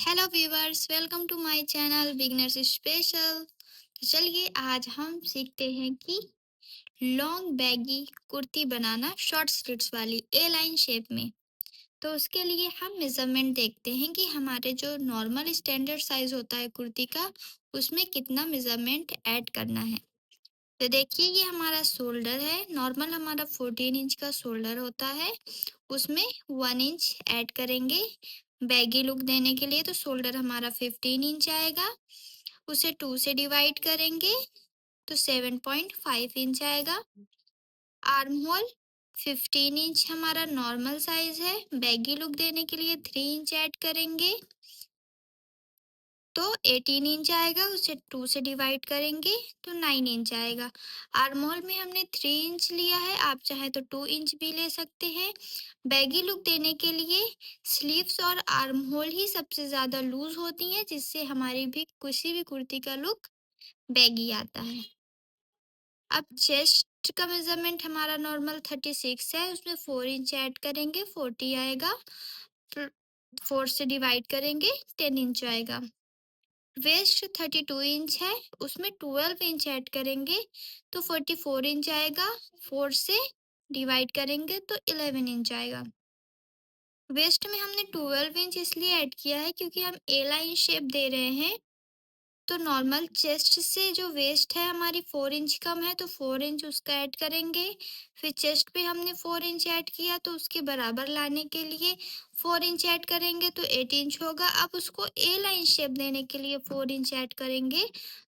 Hello viewers, welcome to my channel beginners special. तो चलिए आज हम सीखते हैं कि लॉन्ग बैगी कुर्ती बनाना शॉर्ट स्लिट्स वाली ए लाइन शेप में। तो उसके लिए हम मेजरमेंट देखते हैं कि हमारे जो नॉर्मल स्टैंडर्ड साइज होता है कुर्ती का, उसमें कितना मेजरमेंट ऐड करना है। तो देखिए, ये हमारा शोल्डर है। नॉर्मल हमारा 14 इंच का शोल्डर होता है, उसमें 1 इंच ऐड करेंगे बैगी लुक देने के लिए। तो शोल्डर हमारा 15 इंच आएगा, उसे 2 से डिवाइड करेंगे तो 7.5 इंच आएगा। आर्म होल 15 इंच हमारा नॉर्मल साइज है, बैगी लुक देने के लिए 3 इंच ऐड करेंगे तो 18 इंच आएगा, उसे 2 से डिवाइड करेंगे तो 9 इंच आएगा। आर्म होल में हमने 3 इंच लिया है, आप चाहे तो 2 इंच भी ले सकते हैं। बैगी लुक देने के लिए स्लीव्स और आर्म होल ही सबसे ज़्यादा लूज होती हैं, जिससे हमारी भी किसी भी कुर्ती का लुक बैगी आता है। अब चेस्ट का मेजरमेंट हमारा नॉर्मल 36 है, उसमें 4 इंच ऐड करेंगे 40 आएगा, 4 से डिवाइड करेंगे 10 इंच आएगा। वेस्ट 32 इंच है, उसमें 12 इंच ऐड करेंगे तो 44 इंच आएगा, 4 से डिवाइड करेंगे तो 11 इंच आएगा। वेस्ट में हमने 12 इंच इसलिए ऐड किया है क्योंकि हम ए लाइन शेप दे रहे हैं। तो नॉर्मल चेस्ट से जो वेस्ट है हमारी 4 इंच कम है, तो 4 इंच उसका ऐड करेंगे। फिर चेस्ट पे हमने 4 इंच ऐड किया, तो उसके बराबर लाने के लिए 4 इंच ऐड करेंगे तो 8 इंच होगा। अब उसको ए लाइन शेप देने के लिए 4 इंच ऐड करेंगे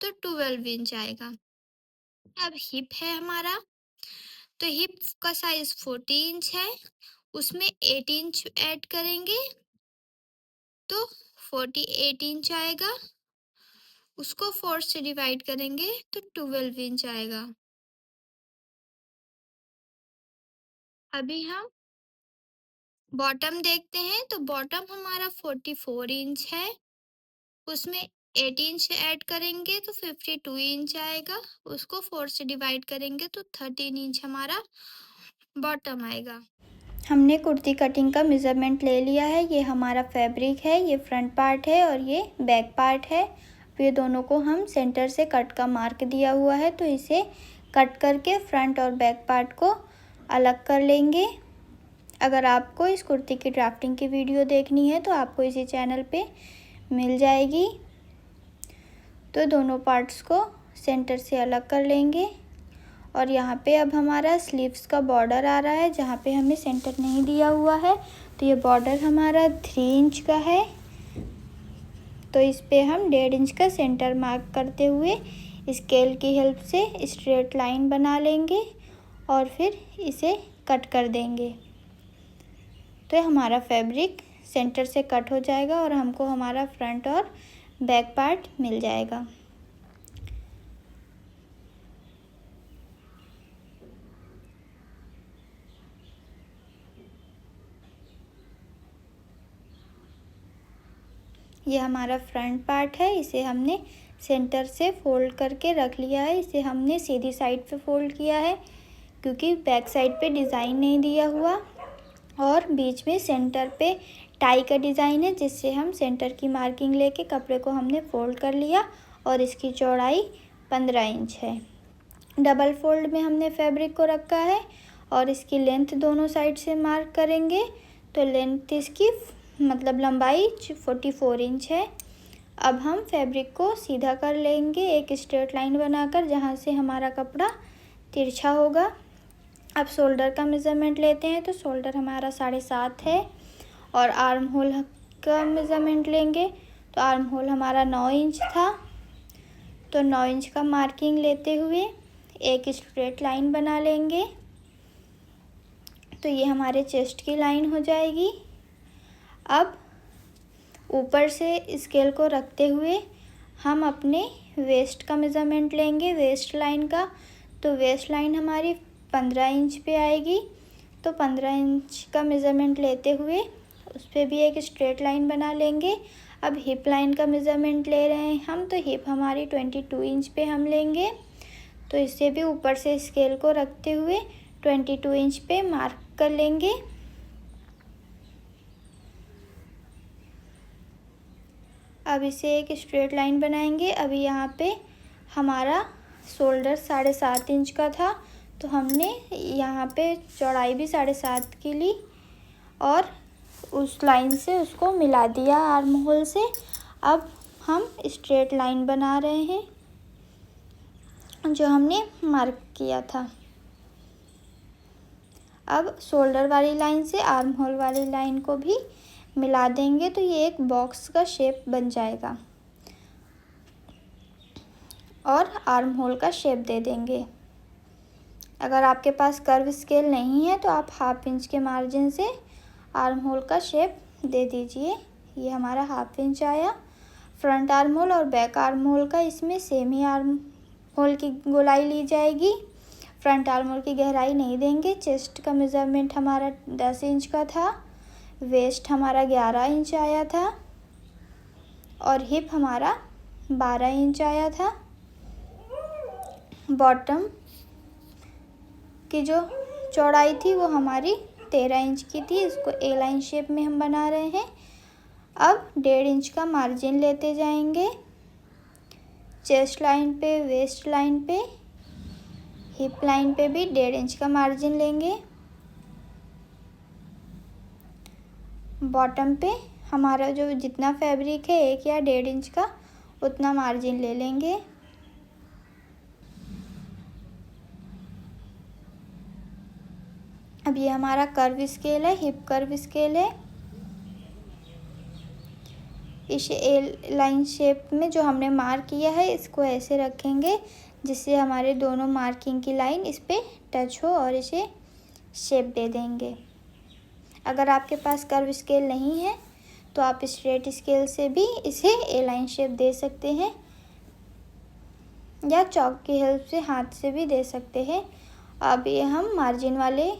तो 12 इंच आएगा। अब हिप है हमारा, तो हिप का साइज 40 इंच है, उसमें 8 इंच ऐड करेंगे तो 48 इंच आएगा। उसको 4 से डिवाइड करेंगे तो 12 इंच आएगा। अभी हम बॉटम देखते हैं, तो बॉटम हमारा 44 इंच है, उसमें 8 इंच ऐड करेंगे तो 52 इंच आएगा। उसको 4 से डिवाइड करेंगे तो 13 इंच हमारा बॉटम आएगा। हमने कुर्ती कटिंग का मेज़रमेंट ले लिया है। ये हमारा फैब्रिक है, ये फ्रंट पार्ट है और ये बैक पार्ट है। ये दोनों को हम सेंटर से कट का मार्क दिया हुआ है, तो इसे कट करके फ्रंट और बैक पार्ट को अलग कर लेंगे। अगर आपको इस कुर्ती की ड्राफ्टिंग की वीडियो देखनी है तो आपको इसी चैनल पे मिल जाएगी। तो दोनों पार्ट्स को सेंटर से अलग कर लेंगे। और यहाँ पे अब हमारा स्लीव्स का बॉर्डर आ रहा है, जहाँ पे हमें सेंटर नहीं दिया हुआ है। तो ये बॉर्डर हमारा 3 इंच का है, तो इस पे हम 1.5 इंच का सेंटर मार्क करते हुए स्केल की हेल्प से स्ट्रेट लाइन बना लेंगे और फिर इसे कट कर देंगे। तो हमारा फैब्रिक सेंटर से कट हो जाएगा और हमको हमारा फ्रंट और बैक पार्ट मिल जाएगा। ये हमारा फ्रंट पार्ट है, इसे हमने सेंटर से फोल्ड करके रख लिया है। इसे हमने सीधी साइड पे फोल्ड किया है क्योंकि बैक साइड पे डिज़ाइन नहीं दिया हुआ, और बीच में सेंटर पे टाई का डिज़ाइन है, जिससे हम सेंटर की मार्किंग लेके कपड़े को हमने फोल्ड कर लिया। और इसकी चौड़ाई 15 इंच है। डबल फोल्ड में हमने फैब्रिक को रखा है और इसकी लेंथ दोनों साइड से मार्क करेंगे। तो लेंथ इसकी मतलब लंबाई 44 इंच है। अब हम फैब्रिक को सीधा कर लेंगे एक स्ट्रेट लाइन बनाकर, जहाँ से हमारा कपड़ा तिरछा होगा। अब शोल्डर का मेज़रमेंट लेते हैं, तो शोल्डर हमारा 7.5 है और आर्म होल का मेज़रमेंट लेंगे तो आर्म होल हमारा 9 इंच था। तो 9 इंच का मार्किंग लेते हुए एक स्ट्रेट लाइन बना लेंगे। तो ये हमारे चेस्ट की लाइन हो जाएगी। अब ऊपर से स्केल को रखते हुए हम अपने वेस्ट का मेज़रमेंट लेंगे, वेस्ट लाइन का। तो वेस्ट लाइन हमारी 15 इंच पे आएगी। तो 15 इंच का मेज़रमेंट लेते हुए उस पर भी एक स्ट्रेट लाइन बना लेंगे। अब हिप लाइन का मेज़रमेंट ले रहे हैं हम, तो हिप हमारी 22 इंच पे हम लेंगे। तो इसे भी ऊपर से स्केल को रखते हुए 22 इंच पे मार्क कर लेंगे। अब इसे एक स्ट्रेट लाइन बनाएंगे। अभी यहाँ पे हमारा शोल्डर 7.5 इंच का था, तो हमने यहाँ पे चौड़ाई भी 7.5 की ली और उस लाइन से उसको मिला दिया आर्म होल से। अब हम स्ट्रेट लाइन बना रहे हैं जो हमने मार्क किया था। अब शोल्डर वाली लाइन से आर्म होल वाली लाइन को भी मिला देंगे तो ये एक बॉक्स का शेप बन जाएगा और आर्म होल का शेप दे देंगे। अगर आपके पास कर्व स्केल नहीं है तो आप 1/2 इंच के मार्जिन से आर्म होल का शेप दे दीजिए। ये हमारा 1/2 इंच आया। फ्रंट आर्म होल और बैक आर्म होल का इसमें सेम ही आर्म होल की गोलाई ली जाएगी। फ्रंट आर्म होल की गहराई नहीं देंगे। चेस्ट का मेज़रमेंट हमारा 10 इंच का था, वेस्ट हमारा 11 इंच आया था और हिप हमारा 12 इंच आया था। बॉटम की जो चौड़ाई थी वो हमारी 13 इंच की थी। इसको ए लाइन शेप में हम बना रहे हैं। अब 1.5 इंच का मार्जिन लेते जाएंगे चेस्ट लाइन पे, वेस्ट लाइन पे, हिप लाइन पे भी 1.5 इंच का मार्जिन लेंगे। बॉटम पे हमारा जो जितना फैब्रिक है 1 या 1.5 इंच का उतना मार्जिन ले लेंगे। अब ये हमारा कर्व स्केल है, हिप कर्व स्केल है। इस ए लाइन शेप में जो हमने मार्क किया है इसको ऐसे रखेंगे जिससे हमारे दोनों मार्किंग की लाइन इस पे टच हो और इसे शेप दे देंगे। अगर आपके पास कर्व स्केल नहीं है तो आप स्ट्रेट स्केल से भी इसे ए लाइन शेप दे सकते हैं या चॉक की हेल्प से हाथ से भी दे सकते हैं। अब ये हम मार्जिन वाले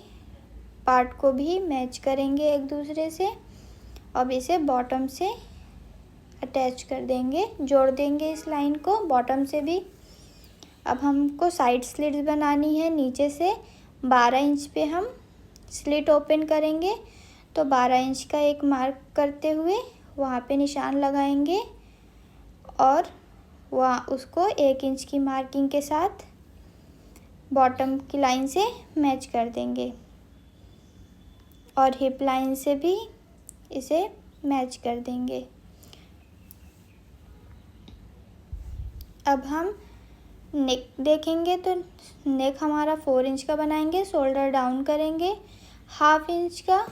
पार्ट को भी मैच करेंगे एक दूसरे से। अब इसे बॉटम से अटैच कर देंगे, जोड़ देंगे इस लाइन को बॉटम से भी। अब हमको साइड स्लिट्स बनानी है। नीचे से 12 इंच पे हम स्लिट ओपन करेंगे तो 12 इंच का एक मार्क करते हुए वहाँ पे निशान लगाएंगे और वहाँ उसको 1 इंच की मार्किंग के साथ बॉटम की लाइन से मैच कर देंगे और हिप लाइन से भी इसे मैच कर देंगे। अब हम नेक देखेंगे तो नेक हमारा 4 इंच का बनाएंगे। शोल्डर डाउन करेंगे 1/2 इंच का।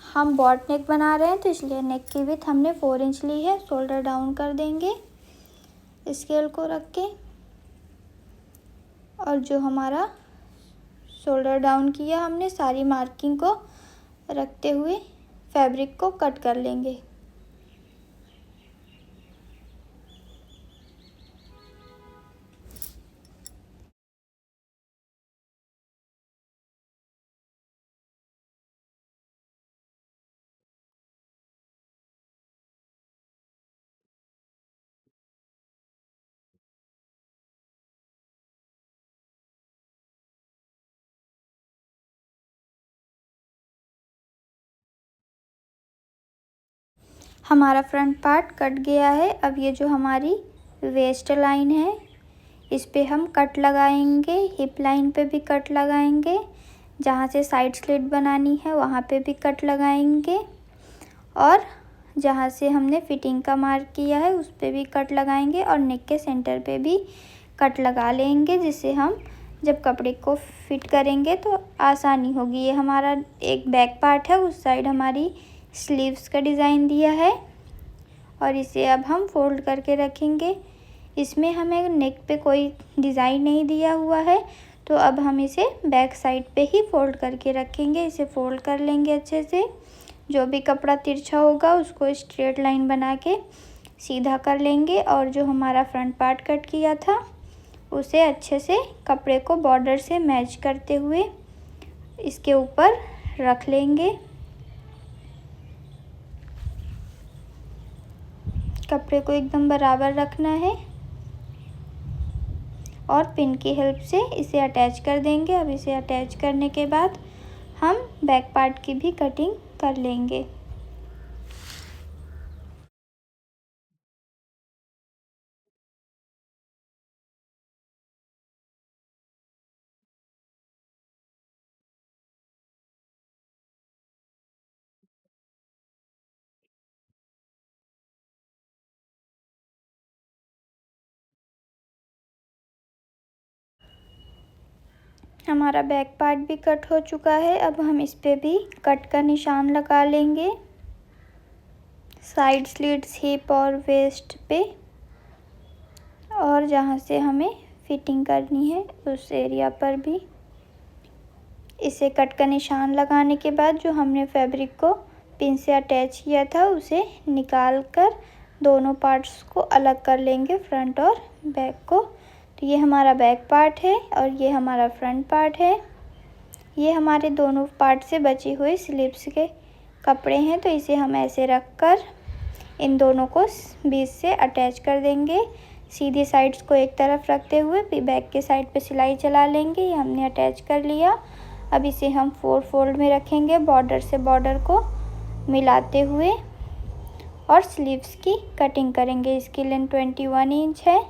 हम बॉट नेक बना रहे हैं तो इसलिए नेक की विड्थ हमने 4 इंच ली है। शोल्डर डाउन कर देंगे स्केल को रख के और जो हमारा शोल्डर डाउन किया हमने सारी मार्किंग को रखते हुए फैब्रिक को कट कर लेंगे। हमारा फ्रंट पार्ट कट गया है। अब ये जो हमारी वेस्ट लाइन है इस पे हम कट लगाएंगे। हिप लाइन पे भी कट लगाएंगे। जहाँ से साइड स्लिट बनानी है वहाँ पे भी कट लगाएंगे और जहाँ से हमने फिटिंग का मार्क किया है उस पे भी कट लगाएंगे और नेक के सेंटर पे भी कट लगा लेंगे जिससे हम जब कपड़े को फिट करेंगे तो आसानी होगी। ये हमारा एक बैक पार्ट है, उस साइड हमारी स्लीव्स का डिज़ाइन दिया है और इसे अब हम फोल्ड करके रखेंगे। इसमें हमें नेक पे कोई डिज़ाइन नहीं दिया हुआ है तो अब हम इसे बैक साइड पे ही फोल्ड करके रखेंगे। इसे फोल्ड कर लेंगे अच्छे से। जो भी कपड़ा तिरछा होगा उसको स्ट्रेट लाइन बना के सीधा कर लेंगे और जो हमारा फ्रंट पार्ट कट किया था उसे अच्छे से कपड़े को बॉर्डर से मैच करते हुए इसके ऊपर रख लेंगे। कपड़े को एकदम बराबर रखना है और पिन की हेल्प से इसे अटैच कर देंगे। अब इसे अटैच करने के बाद हम बैक पार्ट की भी कटिंग कर लेंगे। हमारा बैक पार्ट भी कट हो चुका है। अब हम इस पे भी कट का निशान लगा लेंगे साइड स्लिट्स, हिप और वेस्ट पे, और जहाँ से हमें फिटिंग करनी है उस एरिया पर भी। इसे कट का निशान लगाने के बाद जो हमने फैब्रिक को पिन से अटैच किया था उसे निकाल कर दोनों पार्ट्स को अलग कर लेंगे, फ्रंट और बैक को। तो ये हमारा बैक पार्ट है और ये हमारा फ्रंट पार्ट है। ये हमारे दोनों पार्ट से बचे हुए स्लीव्स के कपड़े हैं, तो इसे हम ऐसे रख कर इन दोनों को बीच से अटैच कर देंगे। सीधी साइड्स को एक तरफ रखते हुए फिर बैक के साइड पे सिलाई चला लेंगे। ये हमने अटैच कर लिया। अब इसे हम 4 फोल्ड में रखेंगे, बॉर्डर से बॉर्डर को मिलाते हुए, और स्लीव्स की कटिंग करेंगे। इसकी लेंथ 21 इंच है।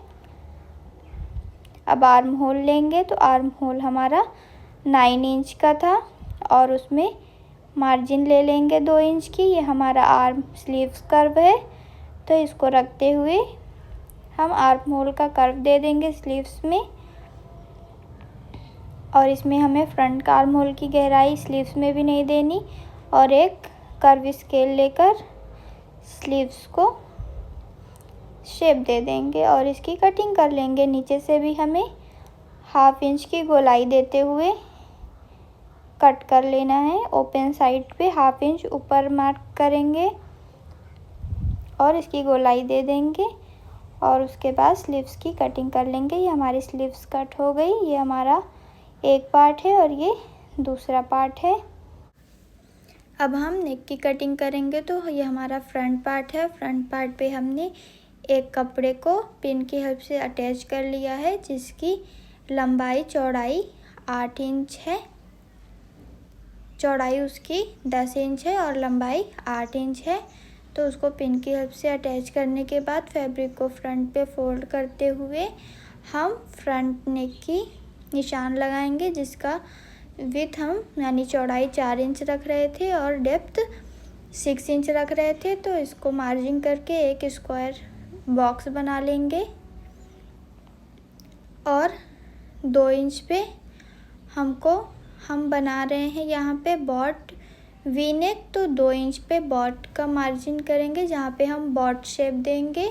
अब आर्म होल लेंगे, तो आर्म होल हमारा 9 इंच का था और उसमें मार्जिन ले लेंगे 2 इंच की। ये हमारा आर्म स्लीव्स कर्व है, तो इसको रखते हुए हम आर्म होल का कर्व दे देंगे स्लीव्स में, और इसमें हमें फ्रंट का आर्म होल की गहराई स्लीव्स में भी नहीं देनी, और एक कर्व स्केल लेकर स्लीव्स को शेप दे देंगे और इसकी कटिंग कर लेंगे। नीचे से भी हमें 1/2 इंच की गोलाई देते हुए कट कर लेना है। ओपन साइड पे 1/2 इंच ऊपर मार्क करेंगे और इसकी गोलाई दे देंगे, और उसके बाद स्लीव्स की कटिंग कर लेंगे। ये हमारी स्लीव्स कट हो गई। ये हमारा एक पार्ट है और ये दूसरा पार्ट है। अब हम नेक की कटिंग करेंगे, तो ये हमारा फ्रंट पार्ट है। फ्रंट पार्ट पे हमने एक कपड़े को पिन की हेल्प से अटैच कर लिया है, जिसकी लंबाई चौड़ाई 8 इंच है। चौड़ाई उसकी 10 इंच है और लंबाई 8 इंच है। तो उसको पिन की हेल्प से अटैच करने के बाद फैब्रिक को फ्रंट पे फोल्ड करते हुए हम फ्रंट नेक की निशान लगाएंगे, जिसका विथ हम यानी चौड़ाई 4 इंच रख रहे थे और डेप्थ 6 इंच रख रहे थे। तो इसको मार्जिन करके एक स्क्वायर बॉक्स बना लेंगे, और 2 इंच पे हम बना रहे हैं यहाँ पे बॉट वी नेक, तो 2 इंच पे बॉट का मार्जिन करेंगे जहाँ पे हम बॉट शेप देंगे,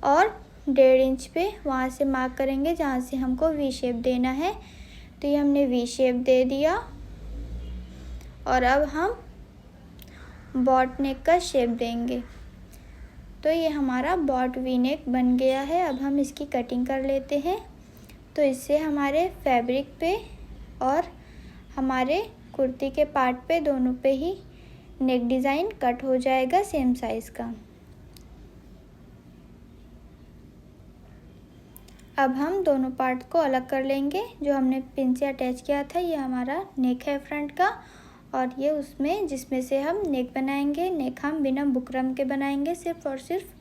और 1.5 इंच पे वहाँ से मार्क करेंगे जहाँ से हमको वी शेप देना है। तो ये हमने वी शेप दे दिया, और अब हम बॉट नेक का शेप देंगे। तो ये हमारा बॉट वी नेक बन गया है। अब हम इसकी कटिंग कर लेते हैं। तो इससे हमारे फैब्रिक पे और हमारे कुर्ती के पार्ट पे दोनों पे ही नेक डिज़ाइन कट हो जाएगा सेम साइज़ का। अब हम दोनों पार्ट को अलग कर लेंगे। जो हमने पिन से अटैच किया था ये हमारा नेक है फ्रंट का, और ये उसमें जिसमें से हम नेक बनाएंगे। नेक हम बिना बुकरम के बनाएंगे, सिर्फ और सिर्फ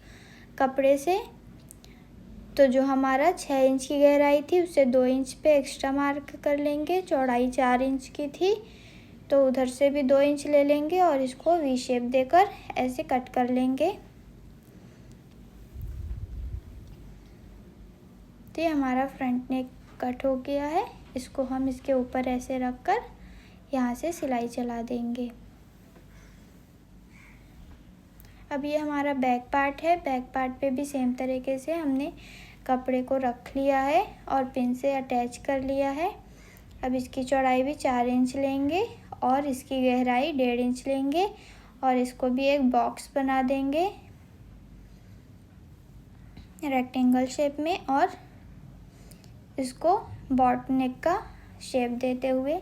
कपड़े से। तो जो हमारा 6 इंच की गहराई थी उससे 2 इंच पे एक्स्ट्रा मार्क कर लेंगे। चौड़ाई 4 इंच की थी, तो उधर से भी 2 इंच ले लेंगे और इसको वी शेप देकर ऐसे कट कर लेंगे। तो ये हमारा फ्रंट नेक कट हो गया है। इसको हम इसके ऊपर ऐसे रख कर यहाँ से सिलाई चला देंगे। अब ये हमारा बैक पार्ट है। बैक पार्ट पे भी सेम तरीके से हमने कपड़े को रख लिया है और पिन से अटैच कर लिया है। अब इसकी चौड़ाई भी 4 इंच लेंगे और इसकी गहराई 1.5 इंच लेंगे, और इसको भी एक बॉक्स बना देंगे रेक्टेंगल शेप में, और इसको बॉट नेक का शेप देते हुए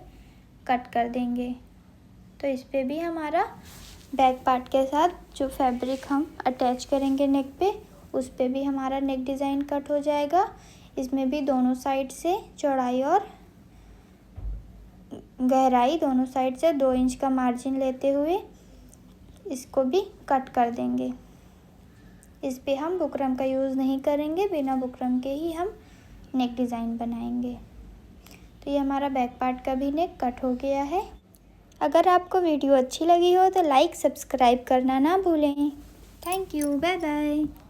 कट कर देंगे। तो इस पे भी हमारा बैक पार्ट के साथ जो फैब्रिक हम अटैच करेंगे नेक पे, उस पे भी हमारा नेक डिज़ाइन कट हो जाएगा। इसमें भी दोनों साइड से चौड़ाई और गहराई दोनों साइड से 2 इंच का मार्जिन लेते हुए इसको भी कट कर देंगे। इस पे हम बुकरम का यूज़ नहीं करेंगे, बिना बुकरम के ही हम नेक डिज़ाइन बनाएंगे। तो ये हमारा बैक पार्ट का भी नेक कट हो गया है। अगर आपको वीडियो अच्छी लगी हो तो लाइक सब्सक्राइब करना ना भूलें। Thank you, bye bye.